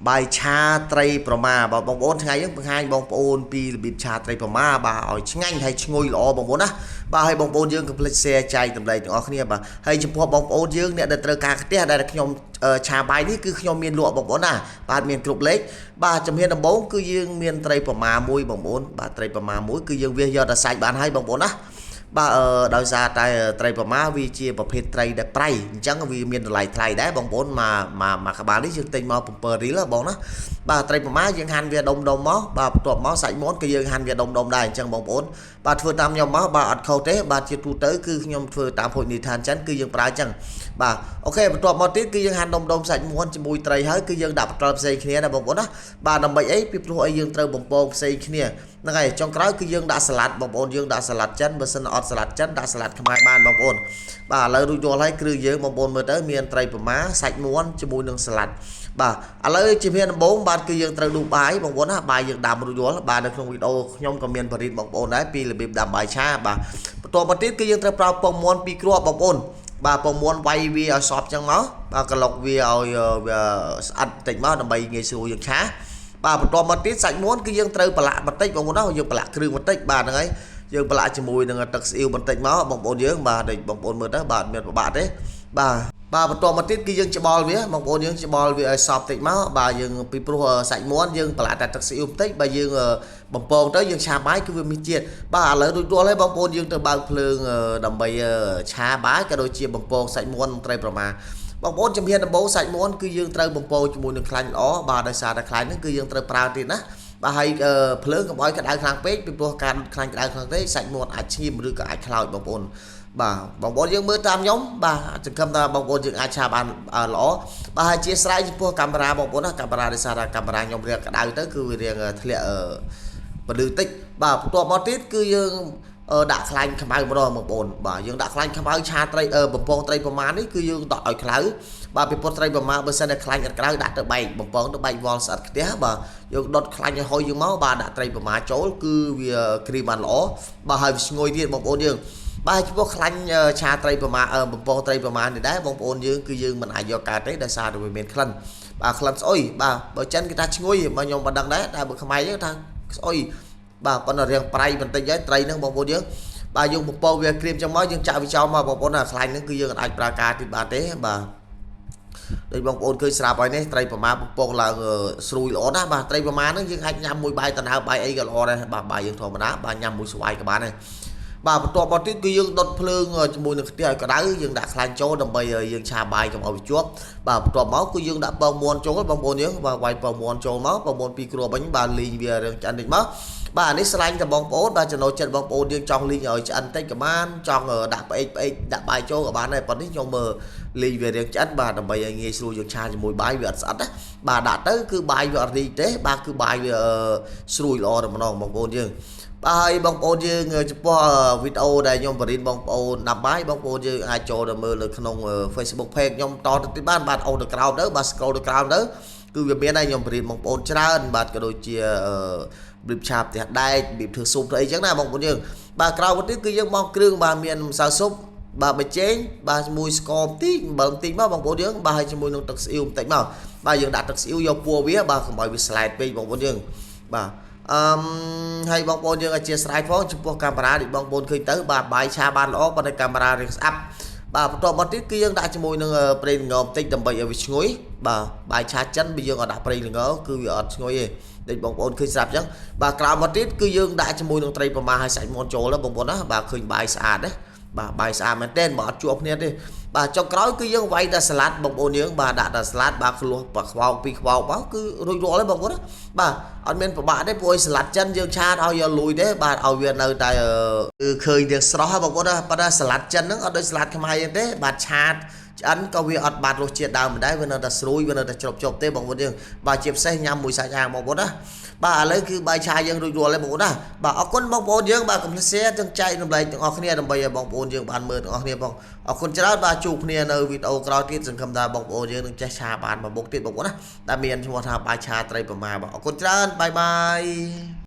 បាយឆាត្រីប្រមាបងប្អូនថ្ងៃនេះបង្ហាញបងប្អូនពីរបៀបឆាត្រីប្រមាបាទឲ្យឆ្ងាញ់ហើយឈ្ងុយល្អបងប្អូនណាបាទហើយបងប្អូនយើងកុំភ្លេច share ចែកតម្លៃទាំងអស់គ្នាបាទហើយចំពោះបងប្អូនយើងអ្នកដែលត្រូវការខ្ទះដែលខ្ញុំឆាបាយនេះគឺខ្ញុំមានលក់បងប្អូនណាបាទមានគ្រប់លេខបាទជំហានដំបូងគឺយើងមានត្រីប្រមាមួយបងប្អូនបាទត្រីប្រមាមួយគឺយើងវាយកតែសាច់បានហើយបងប្អូនណាបាទដោយសារតែត្រីប្រមាវាជាប្រភេទត្រីដែលប្រៃអញ្ចឹងវាមានតម្លៃថ្លៃដែរបងប្អូនមកក្បាលនេះយើងទិញមក7រៀលបងណាបាទត្រីប្រមាយើងហាន់វាដុំមកបាទបន្ទាប់មកសាច់មាន់ក៏យើងហាន់វាដុំដែរអញ្ចឹងបងប្អូនបាទធ្វើតាមខ្ញុំមកបាទអត់ខុសទេបាទជាទូទៅគឺខ្ញុំធ្វើតាមភោជនីយដ្ឋានចិនគឺយើងប្រើអញ្ចឹងបាទអូខេបន្ទាប់មកទៀតគឺយើងហាន់ដុំសាច់មាន់ជាមួយត្រីហើយគឺយើងដាក់បន្ទល់ផ្សេងគ្នាណាបងប្អូនណាបាទដើម្បីអីពីព្រោះអីយើងត្រូវបំពងផ្សេងគ្នាហ្នឹងហើយចុងក្រោយគឺយើងដាក់សាឡាត់បងប្អូនយើងដាក់សាឡាត់ចិនបើសិនអត់សាឡាត់ចិនដាក់សាឡាត់ខ្មែរបានបងប្អូនបាទឥឡូវរួចរាល់ហើយគ្រឿងយើងបងប្អូនមើលទៅមានត្រីប្រមាសាច់មាន់ជាមួយនឹងសាឡាត់បាទឥឡូវជាភានដំបូងបាទគឺយើងត្រូវដួសបាយបងប្អូនណាបាយយើងដាំរួចរាល់បាទនៅក្នុងវីដេអូខ្ញុំក៏មានបរិយាបងប្អូនដែរពីរបៀបដាំបាយឆាបាទបន្ទាប់មកទៀតគឺយើងត្រូវប្រើពងមាន់2គ្រាប់បងប្អូនបាទពងមាន់វាយវាឲ្យសប់ចឹងមកបាទក្លុកវាឲ្យវាស្អិតបន្តិចមកដើម្បីងាយស្រួលយើងឆាបាទបន្ទាប់មកទៀតសាច់មាន់គឺយើងត្រូវប្រឡាក់បន្តិចបងប្អូនណាយើងប្រឡាក់គ្រឿងបន្តិចបាទហ្នឹងហើយយើងប្រឡាក់ជាមួយនឹងទឹកស៊ីអ៊ីវបន្តិចមកបងប្អូនយើងបាទដូចបងប្អូនមើលទៅបាទមានប្របាក់ទេបាទបន្ទាប់មកទៀតគឺយើងច្បល់វាបងប្អូនយើងច្បល់វាឲ្យសប់តិចមកបាទយើងពីព្រោះសាច់មាន់យើងប្រឡាក់តែទឹកស៊ីអ៊ីវបន្តិចបាទយើងបំពងទៅយើងឆាបាយគឺវាមានជាតិបាទឥឡូវរួចរាល់ហើយបងប្អូនយើងទៅបើកភ្លើងដើម្បីឆាបាយក៏ដូចជាបំពងសាច់មាន់ត្រីប្រមាបងប្អូនជំហានដំបូងសាច់មាន់គឺយើងត្រូវបំពងជាមួយនឹងខ្លាញ់ល្អបាទដោយសារតែខ្លាញ់ហ្នឹងគឺយើងត្រូវប្រើទៀតណាបាទហើយភ្លើងកុំឲ្យក្តៅខ្លាំងពេកពីព្រោះការដុតខ្លាញ់ក្តៅខ្លាំងពេកសាច់មាន់អាចឈាមឬក៏អាចខ្លោចបងប្អូនបាទបងប្អូនយើងមើលតាមខ្ញុំបាទសង្ឃឹមថាបងប្អូនយើងអាចឆាបានល្អបាទហើយជាស្រ័យចំពោះកាមេរ៉ាបងប្អូនណាកាមេរ៉ាដោយសារតែកាមេរ៉ាខ្ញុំរៀងក្តៅទៅគឺវារៀងធ្លាក់ពលឺតិចបាទបន្ទាប់មកទៀតគឺយើងដាក់ខ្លាញ់ខ្មៅម្ដងបងប្អូនបាទយើងដាក់ខ្លាញ់ខ្មៅឆាត្រីបំពងត្រីប្រមាណនេះគឺយើងដាក់ឲ្យក្តៅបាទពីពុតត្រីប្រមាណបើសិនតែខ្លាញ់អត់ក្តៅដាក់ទៅបែកបំពងទៅបែកវល់ស្អិតខ្ទះបាទយើងដុតខ្លាញ់ឲ្យហុយយើងមកបាទដាក់ត្រីប្រមាណចូលគឺវាគ្រីមបានល្អបាទហើយវាឈ្ងុយទៀតបងប្អូនយើងបាទចំពោះខ្លាញ់ឆាត្រីប្រមាណបំពងត្រីប្រមាណនេះដែរបងប្អូនយើងគឺយើងមិនអាចយកកើតទេដោយសារតែវាមានក្លិនបាទក្លិនស្អុយបាទបើចិនគេថាឈ្ងុយបើខ្ញុំមិនដឹងដែរតែបើខ្មែរយើងថាស្អុយបាទប៉ុន្តែរៀងប្រៃបន្តិចហើយត្រីហ្នឹងបងប្អូនយើងបាទយើងបំពងវាក្រៀមចឹងមកយើងចាក់វាចោលមកបងប្អូនណាខ្លាញ់ហ្នឹងគឺយើងអាចប្រើការទៀតបានទេបាទដូចបងប្អូនឃើញស្រាប់ហើយនេះត្រីប្រមាបំពងឡើងស្រួយល្អណាស់បាទត្រីប្រមាហ្នឹងយើងអាចញ៉ាំមួយបាយតណ្ហើបាយអីក៏ល្អដែរបាទបាយយើងធម្មតាបាទញ៉ាំមួយស្វាយក៏បានដែរបាទបន្ទាប់មកទៀតគឺយើងដុតភ្លើងជាមួយនឹងខ្ទះឲ្យក្តៅយើងដាក់ខ្លាញ់ចូលដើម្បីយើងឆាបាយកុំឲ្យវាជាប់បាទបន្ទាប់មកគឺយើងដាក់ពងមាន់ចូលបងប្អូនយើងបាទវាយពងមាន់ចូលមកពងមាន់2គ្រាប់វិញបាទលីងវារឿងឆ្អិនតិចមកបាទនេះស្រឡាញ់តែបងប្អូនបាទចំណូលចិត្តបងប្អូនយើងចង់លីងឲ្យឆ្អិនតិចក៏បានចង់ដាក់ផ្អែកដាក់បាយចូលក៏បានដែរប៉ុន្តែខ្ញុំមើលលីងវារឿងឆ្អិនបាទដើម្បីឲ្យងាយស្រួលយើងឆាជាមួយបាយវាអត់ស្អិតណាបាទដាក់ទៅគឺបាយវាអត់រីកទេបាទគឺបាយវាស្រួយល្អតែម្ដងបងប្អូនយើងបាទហើយបងប្អូនយើងចំពោះវីដេអូដែលខ្ញុំបរិញ្ញាបងប្អូនដាំបាយបងប្អូនយើងអាចចូលទៅមើលនៅក្នុង Facebook Page ខ្ញុំតទៅទៀតបានបាទអូនទៅក្រោមទៅបាទ scroll ទៅក្រោមទៅគឺវាមានហើយខ្ញុំបរិញ្ញាបងប្អូនច្រើនបាទក៏ដូចជារបៀបឆាផ្ទះដែករបៀបធ្វើស៊ុបធ្វើអីចឹងណាបងប្អូនយើងបាទក្រៅមកទៀតគឺយើងបង់គ្រឿងបាទមានម្សៅស៊ុបបាទប៊ីចេងបាទជាមួយស្ករបន្តិចអំបិលបន្តិចមកបងប្អូនយើងបាទហើយជាមួយនឹងទឹកស៊ីអ៊ីវបន្តិចមកបាទយើងដាក់ទឹកស៊ីអ៊ីវយកពួរវាបាទកុំឲ្យវាស្លែតពេកបងប្អូនយើងបាទហើយបងប្អូនយើងអធិស្ឋានផងចំពោះកាមេរ៉ាដែលបងប្អូនឃើញទៅបាទបាយឆាបានល្អប៉ុន្តែកាមេរ៉ារៀងស្អាប់បាទបន្ទាប់មកទៀតគឺយើងដាក់ជាមួយនឹងប្រេងល្ងបន្តិចដើម្បីឲ្យវាឈ្ងុយបាទបាយឆាចិនបើយើងអត់ដាក់ប្រេងល្ងគឺវាអត់ឈ្ងុយទេដូចបងប្អូនឃើញស្រាប់អញ្ចឹងបាទក្រោយមកទៀតគឺយើងដាក់ជាមួយនឹងត្រីប្រមាហើយសាច់មាន់ចូលបងប្អូនណាបាទឃើញបាយស្អាតទេបាទបាយស្អាតមែនទែនបើអត់ជាប់គ្នាទេបាទចុងក្រោយគឺយើងវាយតែសាឡាត់បងប្អូនយើងបាទដាក់តែសាឡាត់បាទក្លោះខ្វោកពីខ្វោកមកគឺរួចរាល់ហើយបងប្អូនណាបាទអត់មានពិបាកទេព្រោះសាឡាត់ចិនយើងឆាឲ្យយកលួយទេបាទឲ្យវានៅតែគឺឃើញទាំងស្រស់ហ្នឹងបងប្អូនណាប៉ុន្តែសាឡាត់ចិនហ្នឹងអត់ដូចសាឡាត់ខ្មែរទេបាទឆាឆ្អិនក៏វាអត់បាត់រសជាតិដើមមិនដែរវានៅតែស្រួយវានៅតែជ្រប់ជាប់ទេបងប្អូនយើងបាទជាពិសេសញ៉ាំមួយសាច់អាំងបងប្អូនណាបាទឥឡូវគឺបាយឆាយើងរួចរាល់ហើយបងប្អូនណាបាទអរគុណបងប្អូនយើងបាទកុំភ្លេច share ទាំងចែករំលែកទាំងអស់គ្នាដើម្បីឲ្យបងប្អូនយើងបានមើលទាំងអស់គ្នាបងអរគុណច្រើនបាទជួបគ្នានៅវីដេអូក្រោយទៀតសង្ឃឹមថាបងប្អូនយើងនឹងចេះឆាបានមួយមុខទៀតបងប្អូនណាដែលមានឈ្មោះថាបាយឆាត្រីប្រមាបាទអរគុណច្រើនបាយបាយ